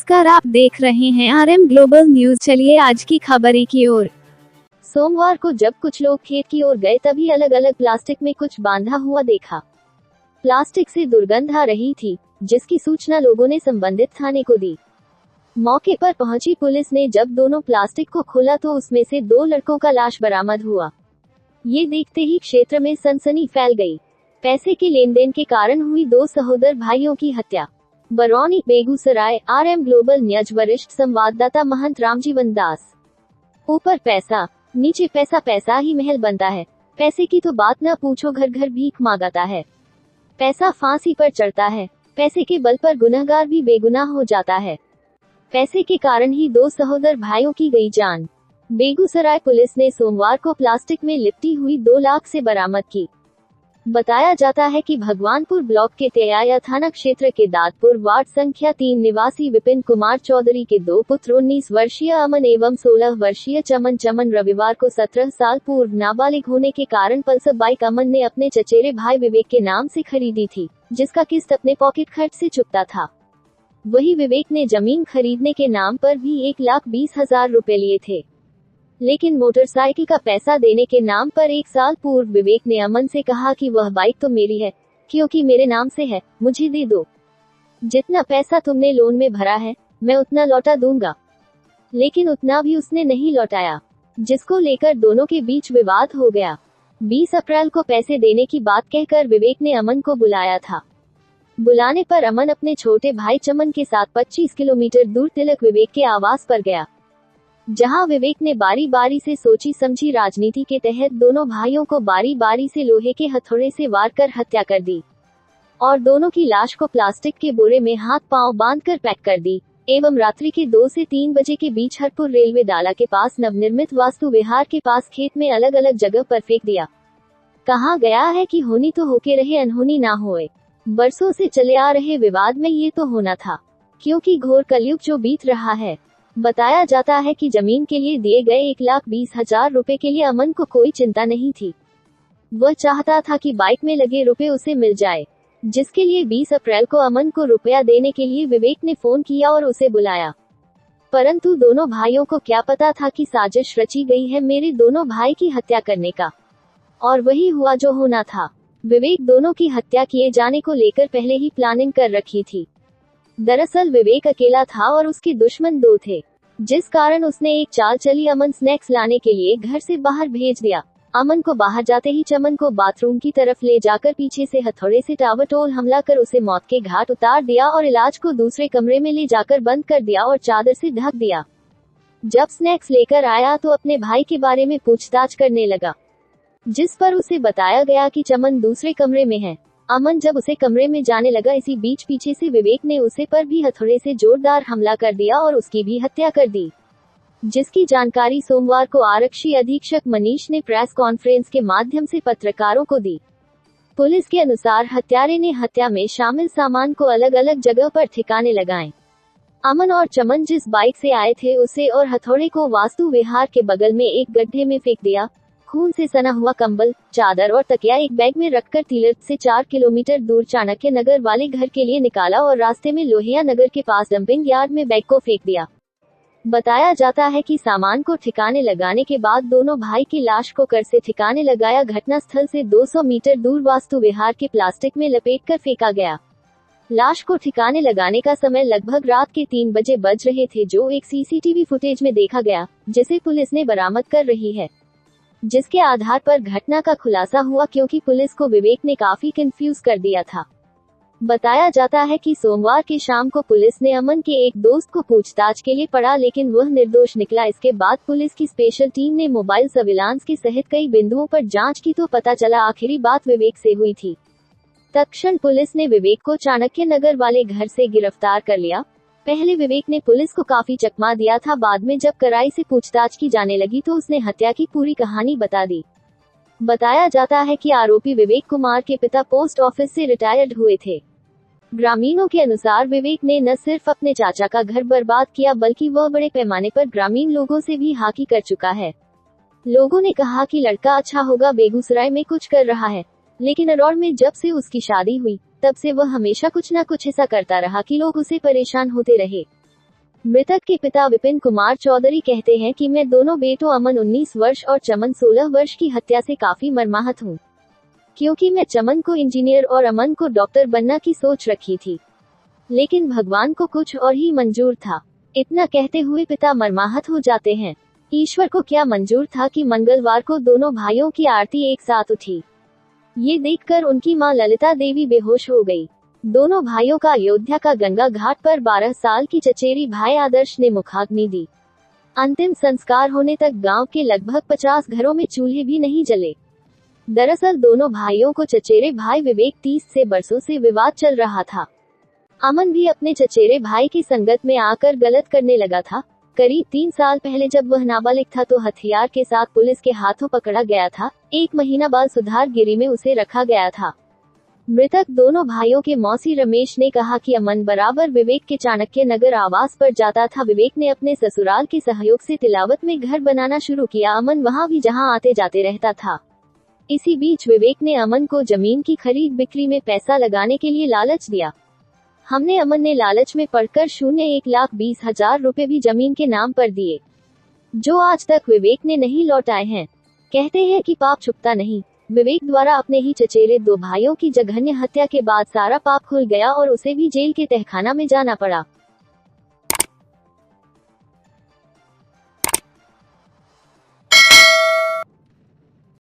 नमस्कार, आप देख रहे हैं RM ग्लोबल न्यूज। चलिए आज की खबरें की ओर। सोमवार को जब कुछ लोग खेत की ओर गए तभी अलग अलग प्लास्टिक में कुछ बांधा हुआ देखा। प्लास्टिक से दुर्गंध आ रही थी, जिसकी सूचना लोगों ने संबंधित थाने को दी। मौके पर पहुंची पुलिस ने जब दोनों प्लास्टिक को खोला तो उसमें से 2 लड़कों का लाश बरामद हुआ। ये देखते ही क्षेत्र में सनसनी फैल गई। पैसे के लेन देन के कारण हुई 2 सहोदर भाइयों की हत्या। Barauni, Begusarai. RM global news वरिष्ठ संवाददाता महंत रामजीवन दास। ऊपर पैसा, नीचे पैसा, पैसा ही महल बनता है। पैसे की तो बात न पूछो, घर घर भीख मांगता है। पैसा फांसी पर चढ़ता है। पैसे के बल पर गुनहगार भी बेगुनाह हो जाता है। पैसे के कारण ही 2 सहोदर भाइयों की गई जान। बेगूसराय पुलिस ने सोमवार को प्लास्टिक में लिपटी हुई 2 लाख से बरामद की। बताया जाता है कि भगवानपुर ब्लॉक के तेयाया थाना क्षेत्र के दादपुर वार्ड संख्या 3 निवासी विपिन कुमार चौधरी के 2 पुत्र 19 वर्षीय अमन एवं 16 वर्षीय चमन रविवार को 17 साल पूर्व नाबालिग होने के कारण पल्सर बाइक अमन ने अपने चचेरे भाई विवेक के नाम से खरीदी थी, जिसका किस्त अपने पॉकेट खर्च से चुकता था। वही विवेक ने जमीन खरीदने के नाम पर भी 1,20,000 रुपए लिए थे, लेकिन मोटरसाइकिल का पैसा देने के नाम पर 1 साल पूर्व विवेक ने अमन से कहा कि वह बाइक तो मेरी है, क्योंकि मेरे नाम से है, मुझे दे दो। जितना पैसा तुमने लोन में भरा है, मैं उतना लौटा दूंगा। लेकिन उतना भी उसने नहीं लौटाया, जिसको लेकर दोनों के बीच विवाद हो गया। 20 अप्रैल को पैसे देने की बात कहकर विवेक ने अमन को बुलाया था। बुलाने पर अमन अपने छोटे भाई चमन के साथ 25 किलोमीटर दूर तिलक विवेक के आवास पर गया, जहां विवेक ने बारी बारी से सोची समझी राजनीति के तहत दोनों भाइयों को बारी बारी से लोहे के हथौड़े से वार कर हत्या कर दी और दोनों की लाश को प्लास्टिक के बोरे में हाथ पांव बांधकर पैक कर दी एवं रात्रि के 2 से 3 बजे के बीच हरपुर रेलवे डाला के पास नवनिर्मित वास्तु विहार के पास खेत में अलग अलग जगह पर फेंक दिया। कहा गया है कि होनी तो होके रहे, अनहोनी ना होए। बरसों से चले आ रहे विवाद में ये तो होना था, क्योंकि घोर कलयुग जो बीत रहा है। बताया जाता है कि जमीन के लिए दिए गए 1,20,000 रुपए के लिए अमन को कोई चिंता नहीं थी। वह चाहता था कि बाइक में लगे रुपए उसे मिल जाए, जिसके लिए 20 अप्रैल को अमन को रुपया देने के लिए विवेक ने फोन किया और उसे बुलाया। परंतु दोनों भाइयों को क्या पता था कि साजिश रची गई है मेरे दोनों भाई की हत्या करने का, और वही हुआ जो होना था। विवेक दोनों की हत्या किए जाने को लेकर पहले ही प्लानिंग कर रखी थी। दरअसल विवेक अकेला था और उसके दुश्मन 2 थे, जिस कारण उसने एक चाल चली अमन स्नैक्स लाने के लिए घर से बाहर भेज दिया। अमन को बाहर जाते ही चमन को बाथरूम की तरफ ले जाकर पीछे से हथौड़े से ताबड़तोड़ हमला कर उसे मौत के घाट उतार दिया और इलाज को दूसरे कमरे में ले जाकर बंद कर दिया और चादर से ढक दिया। जब स्नैक्स लेकर आया तो अपने भाई के बारे में पूछताछ करने लगा, जिस पर उसे बताया गया कि चमन दूसरे कमरे में है। अमन जब उसे कमरे में जाने लगा, इसी बीच पीछे से विवेक ने उसे पर भी हथौड़े से जोरदार हमला कर दिया और उसकी भी हत्या कर दी, जिसकी जानकारी सोमवार को आरक्षी अधीक्षक मनीष ने प्रेस कॉन्फ्रेंस के माध्यम से पत्रकारों को दी। पुलिस के अनुसार हत्यारे ने हत्या में शामिल सामान को अलग अलग जगह पर ठिकाने लगाए। अमन और चमन जिस बाइक से आए थे उसे और हथौड़े को वास्तु विहार के बगल में एक गड्ढे में फेंक दिया। खून से सना हुआ कंबल, चादर और तकिया एक बैग में रखकर तिलक से 4 किलोमीटर दूर चाणक्य नगर वाले घर के लिए निकाला और रास्ते में लोहिया नगर के पास डंपिंग यार्ड में बैग को फेंक दिया। बताया जाता है कि सामान को ठिकाने लगाने के बाद दोनों भाई की लाश को कर से ठिकाने लगाया घटनास्थल से 200 मीटर दूर वास्तु विहार के प्लास्टिक में लपेटकर फेंका गया। लाश को ठिकाने लगाने का समय लगभग रात के 3 बजे बज रहे थे, जो एक CCTV फुटेज में देखा गया, जिसे पुलिस ने बरामद कर रही है, जिसके आधार पर घटना का खुलासा हुआ, क्योंकि पुलिस को विवेक ने काफी कंफ्यूज कर दिया था। बताया जाता है कि सोमवार की शाम को पुलिस ने अमन के एक दोस्त को पूछताछ के लिए पकड़ा, लेकिन वह निर्दोष निकला। इसके बाद पुलिस की स्पेशल टीम ने मोबाइल सर्विलांस के सहित कई बिंदुओं पर जांच की तो पता चला आखिरी बात विवेक से हुई थी। तत्क्षण पुलिस ने विवेक को चाणक्य नगर वाले घर से गिरफ्तार कर लिया। पहले विवेक ने पुलिस को काफी चकमा दिया था, बाद में जब कड़ाई से पूछताछ की जाने लगी तो उसने हत्या की पूरी कहानी बता दी। बताया जाता है कि आरोपी विवेक कुमार के पिता पोस्ट ऑफिस से रिटायर्ड हुए थे। ग्रामीणों के अनुसार विवेक ने न सिर्फ अपने चाचा का घर बर्बाद किया, बल्कि वह बड़े पैमाने पर ग्रामीण लोगों से भी हाकी कर चुका है। लोगों ने कहा कि लड़का अच्छा होगा, बेगूसराय में कुछ कर रहा है, लेकिन अरौड़ में जब से उसकी शादी हुई तब से वह हमेशा कुछ न कुछ ऐसा करता रहा कि लोग उसे परेशान होते रहे। मृतक के पिता विपिन कुमार चौधरी कहते हैं कि मैं दोनों बेटों अमन 19 वर्ष और चमन 16 वर्ष की हत्या से काफी मर्माहत हूँ, क्योंकि मैं चमन को इंजीनियर और अमन को डॉक्टर बनना की सोच रखी थी, लेकिन भगवान को कुछ और ही मंजूर था। इतना कहते हुए पिता मर्माहत हो जाते हैं। ईश्वर को क्या मंजूर था कि मंगलवार को दोनों भाइयों की आरती एक साथ उठी। ये देखकर उनकी मां ललिता देवी बेहोश हो गई। दोनों भाइयों का अयोध्या का गंगा घाट पर 12 साल की चचेरी भाई आदर्श ने मुखाग्नि दी। अंतिम संस्कार होने तक गांव के लगभग 50 घरों में चूल्हे भी नहीं जले। दरअसल दोनों भाइयों को चचेरे भाई विवेक 30 से बरसों से विवाद चल रहा था। अमन भी अपने चचेरे भाई की संगत में आकर गलत करने लगा था। करीब 3 साल पहले जब वह नाबालिग था तो हथियार के साथ पुलिस के हाथों पकड़ा गया था। 1 महीना बाद सुधार गिरी में उसे रखा गया था। मृतक दोनों भाइयों के मौसी रमेश ने कहा कि अमन बराबर विवेक के चाणक्य नगर आवास पर जाता था। विवेक ने अपने ससुराल के सहयोग से तिलावत में घर बनाना शुरू किया। अमन वहां भी जहां आते जाते रहता था। इसी बीच विवेक ने अमन को जमीन की खरीद बिक्री में पैसा लगाने के लिए लालच दिया। हमने अमन ने लालच में पड़कर 1,20,000 रुपए भी जमीन के नाम पर दिए, जो आज तक विवेक ने नहीं लौटाए हैं। कहते हैं कि पाप छुपता नहीं। विवेक द्वारा अपने ही चचेरे 2 भाइयों की जघन्य हत्या के बाद सारा पाप खुल गया और उसे भी जेल के तहखाना में जाना पड़ा।